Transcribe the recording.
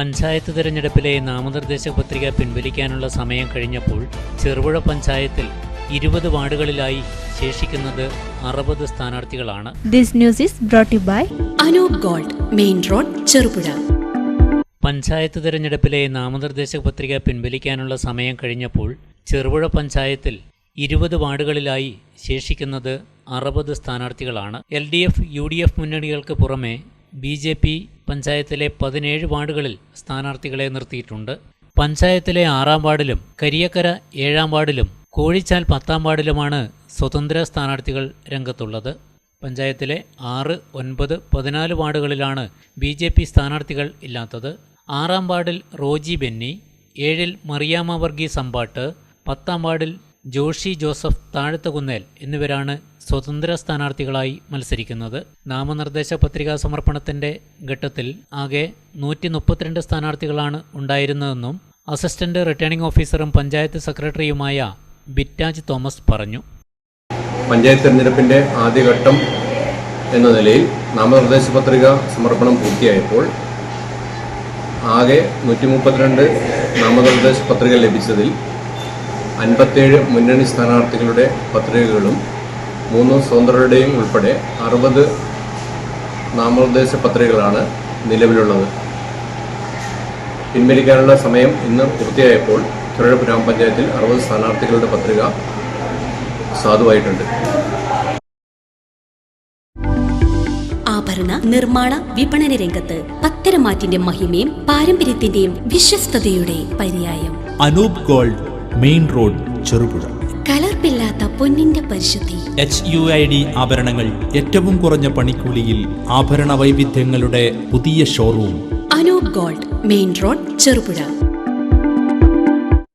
പഞ്ചായത്ത് തിരഞ്ഞെടുപ്പിലെ നാമനിർദ്ദേശ പത്രിക പിൻവലിക്കാനുള്ള സമയം കഴിഞ്ഞപ്പോൾ ചെറുപുഴ പഞ്ചായത്തിൽ 20 വാർഡുകളിലായി ശേഷിക്കുന്നത് 60 സ്ഥാനാർത്ഥികളാണ്. This news is brought you by Anoop Gold, main road, Cherupuzha. Panchayat തിരഞ്ഞെടുപ്പിലെ നാമനിർദ്ദേശ പത്രിക പിൻവലിക്കാനുള്ള സമയം കഴിഞ്ഞപ്പോൾ ചെറുപുഴ പഞ്ചായത്തിൽ 20 വാർഡുകളിലായി ശേഷിക്കുന്നത് 60 സ്ഥാനാർത്ഥികളാണ്. LDF, UDF മുന്നണികൾക്ക് പുറമെ BJP പഞ്ചായത്തിലെ 17 വാർഡുകളിൽ സ്ഥാനാർത്ഥികളെ നിർത്തിയിട്ടുണ്ട്. പഞ്ചായത്തിലെ 6-ാം വാർഡിലും കരിയക്കര 7-ാം വാർഡിലും കോഴിച്ചാൽ 10-ാം വാർഡിലുമാണ് സ്വതന്ത്ര സ്ഥാനാർത്ഥികൾ രംഗത്തുള്ളത്. പഞ്ചായത്തിലെ 6, 9, 14 വാർഡുകളിലാണ് BJP സ്ഥാനാർത്ഥികൾ ഇല്ലാത്തത്. 6-ാം വാർഡിൽ റോജി ബെന്നി, 7-ൽ മറിയാമ്മ വർഗീസ് അമ്പാട്ട്, 10-ാം വാർഡിൽ ജോഷി ജോസഫ് താഴത്തുകുന്നേൽ എന്നിവരാണ് സ്വതന്ത്ര സ്ഥാനാർത്ഥികളായി മത്സരിക്കുന്നത്. നാമനിർദ്ദേശ പത്രികാ സമർപ്പണത്തിന്റെ ഘട്ടത്തിൽ ആകെ 132 സ്ഥാനാർത്ഥികളാണ് ഉണ്ടായിരുന്നതെന്നും അസിസ്റ്റന്റ് റിട്ടേണിംഗ് ഓഫീസറും പഞ്ചായത്ത് സെക്രട്ടറിയുമായ ബിറ്റാജ് തോമസ് പറഞ്ഞു. പഞ്ചായത്ത് തെരഞ്ഞെടുപ്പിന്റെ ആദ്യഘട്ടം എന്ന നിലയിൽ നാമനിർദ്ദേശ പത്രിക സമർപ്പണം പൂർത്തിയായപ്പോൾ ആകെ 132 നാമനിർദ്ദേശ പത്രിക ലഭിച്ചതിൽ 57 മുന്നണി സ്ഥാനാർത്ഥികളുടെ പത്രികകളും 3 സ്വതന്ത്രരുടെയും ഉൾപ്പെടെ 60 നാമനിർദ്ദേശ പത്രികകളാണ് നിലവിലുള്ളത്. പിൻവലിക്കാനുള്ള സമയം ഇന്ന് പൂർത്തിയായപ്പോൾ ചെറുപുഴ ഗ്രാമപഞ്ചായത്തിൽ 60 സ്ഥാനാർത്ഥികളുടെ പത്രിക സാധുവായിട്ടുണ്ട്. ആഭരണ നിർമ്മാണ വിപണന രംഗത്ത് പത്തരമാറ്റിന്റെ മഹിമയും പാരമ്പര്യത്തിന്റെയും വിശ്വസ്തയുടെ പര്യായം. Anoop Gold, main road, Cherupuzha. കലർപ്പില്ലാത്ത പൊന്നിന്റെ പരിശുദ്ധി. HUID ആഭരണങ്ങൾ ഏറ്റവും കുറഞ്ഞ പണിക്കൂലിയിൽ ആഭരണ വൈവിധ്യങ്ങളുടെ പുതിയ showroom. Anoop Gold, main road, Cherupuzha.